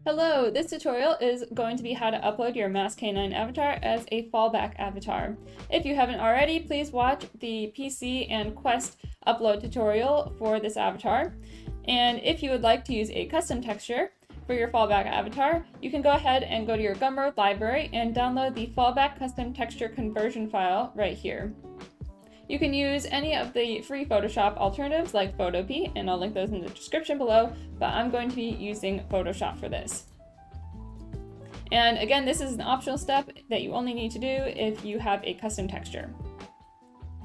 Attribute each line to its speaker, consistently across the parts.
Speaker 1: Hello, this tutorial is going to be how to upload your Masc Canine avatar as a fallback avatar. If you haven't already, please watch the PC and Quest upload tutorial for this avatar. And if you would like to use a custom texture for your fallback avatar, you can go ahead and go to your Gumroad library and download the fallback custom texture conversion file right here. You can use any of the free Photoshop alternatives like Photopea, and I'll link those in the description below, but I'm going to be using Photoshop for this. And again, this is an optional step that you only need to do if you have a custom texture.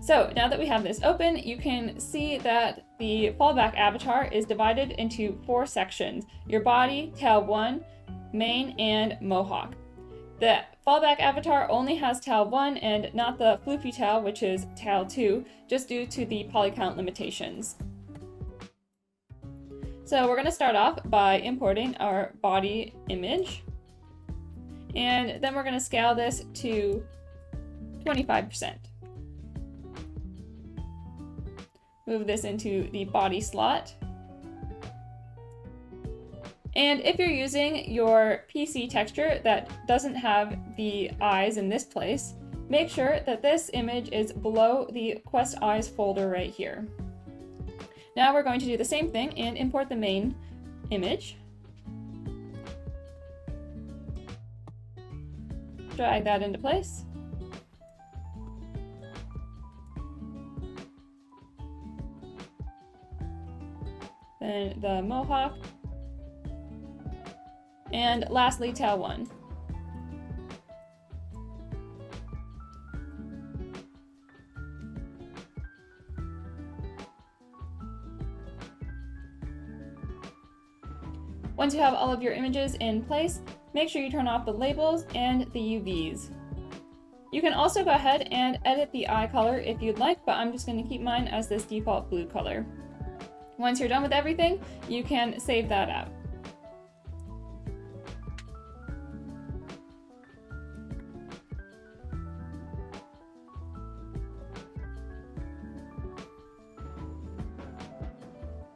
Speaker 1: So now that we have this open, you can see that the fallback avatar is divided into 4 sections: your body, tail 1, mane, and mohawk. The fallback avatar only has tail 1 and not the floopy tail, which is tail 2, just due to the poly count limitations. So we're going to start off by importing our body image, and then we're going to scale this to 25%. Move this into the body slot. And if you're using your PC texture that doesn't have the eyes in this place, make sure that this image is below the Quest Eyes folder right here. Now we're going to do the same thing and import the main image. Drag that into place. Then the mohawk. And lastly, tail 1. Once you have all of your images in place, make sure you turn off the labels and the UVs. You can also go ahead and edit the eye color if you'd like, but I'm just going to keep mine as this default blue color. Once you're done with everything, you can save that out.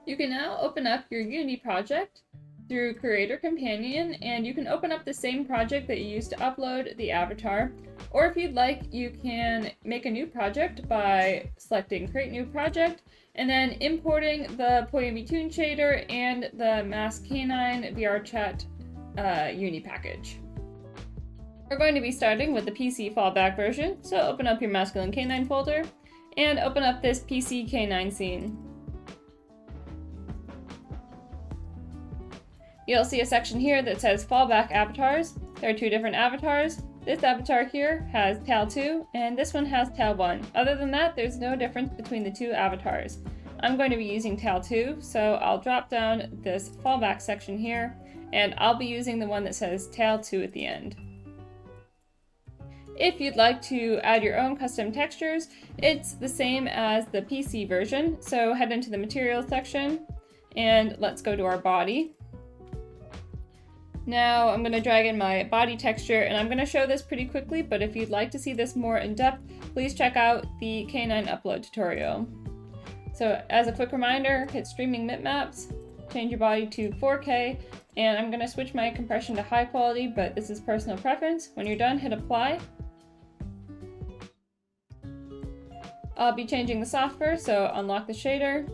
Speaker 1: You can now open up your Unity project through Creator Companion, and you can open up the same project that you used to upload the avatar. Or if you'd like, you can make a new project by selecting Create New Project and then importing the Poyumi Toon shader and the Masc Canine VR Chat Uni package. We're going to be starting with the PC fallback version, so open up your Masculine Canine folder and open up this PC Canine scene. You'll see a section here that says fallback avatars. There are 2 different avatars. This avatar here has tail 2 and this one has tail 1. Other than that, there's no difference between the 2 avatars. I'm going to be using tail 2, so I'll drop down this fallback section here and I'll be using the one that says tail 2 at the end. If you'd like to add your own custom textures, it's the same as the PC version. So head into the materials section and let's go to our body. Now I'm going to drag in my body texture, and I'm going to show this pretty quickly, but if you'd like to see this more in depth, please check out the Canine upload tutorial. So as a quick reminder, hit streaming bitmaps, change your body to 4K, and I'm going to switch my compression to high quality, but this is personal preference. When you're done, hit apply. I'll be changing the software, so unlock the shader,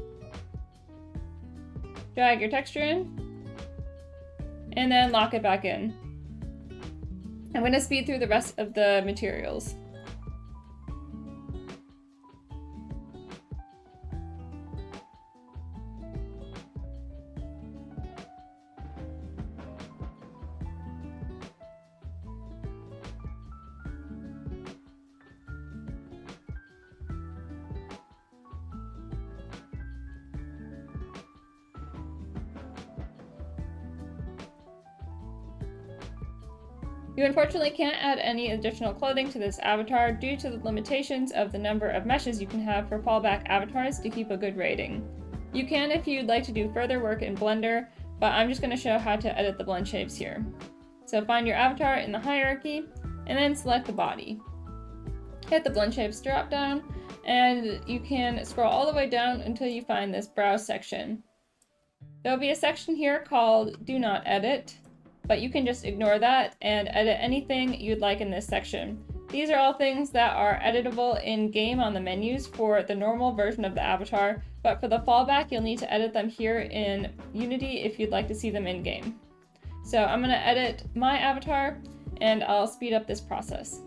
Speaker 1: drag your texture in, and then lock it back in. I'm going to speed through the rest of the materials. You unfortunately can't add any additional clothing to this avatar due to the limitations of the number of meshes you can have for fallback avatars to keep a good rating. You can if you'd like to do further work in Blender, but I'm just going to show how to edit the blend shapes here. So find your avatar in the hierarchy and then select the body. Hit the blend shapes drop down and you can scroll all the way down until you find this browse section. There'll be a section here called Do Not Edit, but you can just ignore that and edit anything you'd like in this section. These are all things that are editable in-game on the menus for the normal version of the avatar, but for the fallback, you'll need to edit them here in Unity if you'd like to see them in-game. So I'm going to edit my avatar, and I'll speed up this process.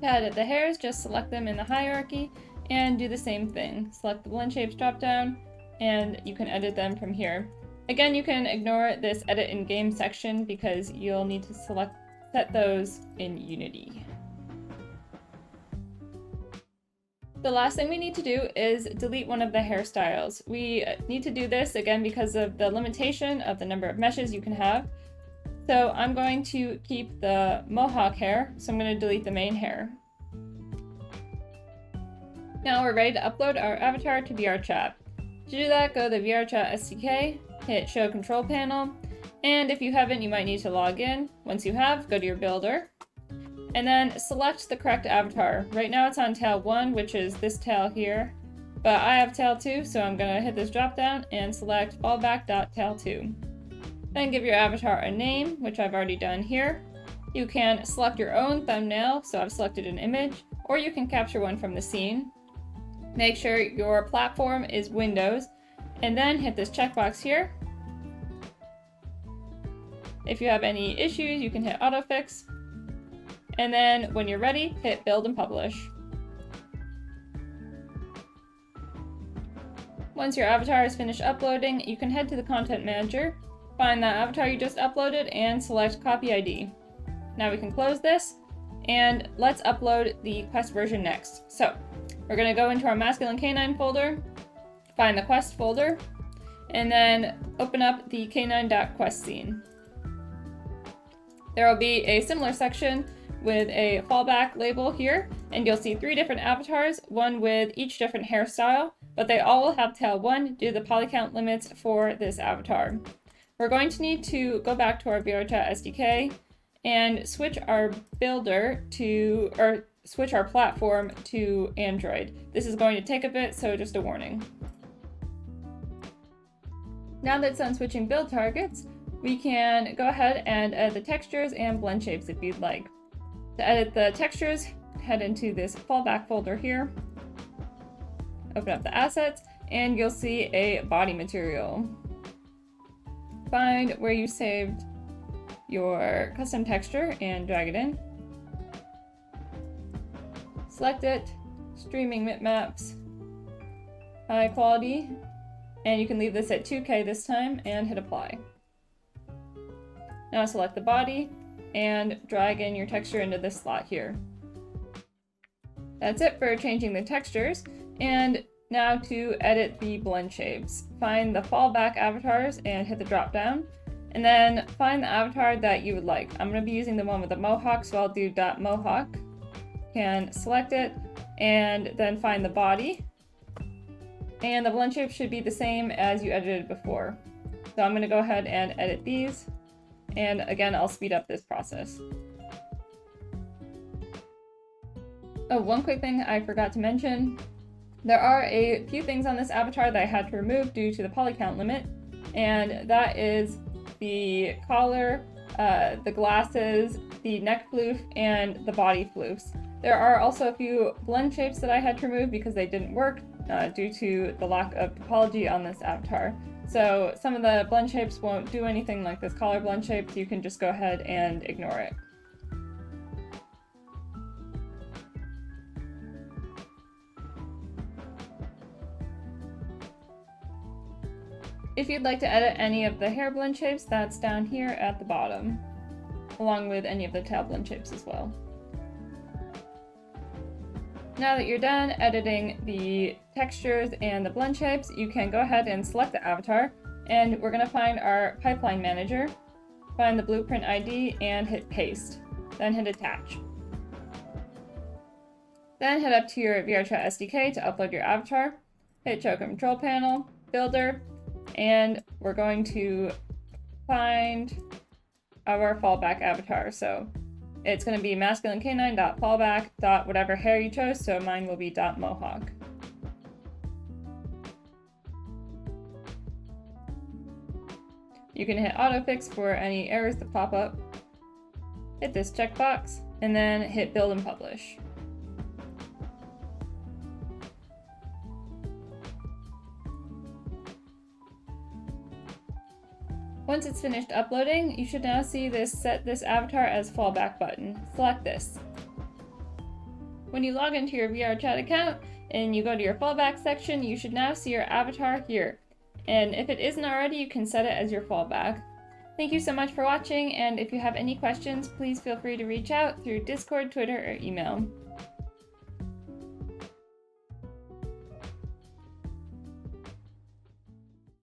Speaker 1: To edit the hairs, just select them in the hierarchy and do the same thing. Select the blend shapes dropdown and you can edit them from here. Again, you can ignore this edit in game section because you'll need to set those in Unity. The last thing we need to do is delete one of the hairstyles. We need to do this again because of the limitation of the number of meshes you can have. So I'm going to keep the mohawk hair, so I'm going to delete the main hair. Now we're ready to upload our avatar to VRChat. To do that, go to the VRChat SDK, hit Show Control Panel, and if you haven't, you might need to log in. Once you have, go to your builder, and then select the correct avatar. Right now it's on tail 1, which is this tail here, but I have tail 2, so I'm going to hit this drop down and select fallback.tail2. Then give your avatar a name, which I've already done here. You can select your own thumbnail, so I've selected an image, or you can capture one from the scene. Make sure your platform is Windows, and then hit this checkbox here. If you have any issues, you can hit autofix. And then when you're ready, hit build and publish. Once your avatar is finished uploading, you can head to the Content Manager, find that avatar you just uploaded, and select Copy ID. Now we can close this, and let's upload the Quest version next. So we're going to go into our Masculine Canine folder, find the Quest folder, and then open up the canine.quest scene. There will be a similar section with a fallback label here, and you'll see 3 different avatars, one with each different hairstyle, but they all will have tail 1 due to the poly count limits for this avatar. We're going to need to go back to our VRChat SDK and switch our builder to, or switch our platform to Android. This is going to take a bit, so just a warning. Now that it's done switching build targets, we can go ahead and edit the textures and blend shapes if you'd like. To edit the textures, head into this fallback folder here, open up the assets, and you'll see a body material. Find where you saved your custom texture and drag it in. Select it, streaming bitmaps, high quality, and you can leave this at 2K this time and hit apply. Now select the body and drag in your texture into this slot here. That's it for changing the textures, and now to edit the blend shapes. Find the fallback avatars and hit the drop down, and then find the avatar that you would like. I'm going to be using the one with the mohawk, so I'll do .mohawk. Can select it and then find the body, and the blend shape should be the same as you edited before. So I'm going to go ahead and edit these, and again I'll speed up this process. Oh, one quick thing I forgot to mention. There are a few things on this avatar that I had to remove due to the poly count limit, and that is the collar, the glasses, the neck floof, and the body floofs. There are also a few blend shapes that I had to remove because they didn't work due to the lack of topology on this avatar. So some of the blend shapes won't do anything like this collar blend shape, so you can just go ahead and ignore it. If you'd like to edit any of the hair blend shapes, that's down here at the bottom, along with any of the tail blend shapes as well. Now that you're done editing the textures and the blend shapes, you can go ahead and select the avatar, and we're going to find our pipeline manager, find the blueprint ID, and hit paste. Then hit attach. Then head up to your VRChat SDK to upload your avatar, hit show control panel, builder, and we're going to find our fallback avatar. So it's going to be masculinecanine.fallback. Whatever hair you chose, so mine will be .mohawk. You can hit autofix for any errors that pop up. Hit this checkbox, and then hit build and publish. Once it's finished uploading, you should now see this set this avatar as fallback button. Select this. When you log into your VRChat account and you go to your fallback section, you should now see your avatar here. And if it isn't already, you can set it as your fallback. Thank you so much for watching, and if you have any questions, please feel free to reach out through Discord, Twitter, or email.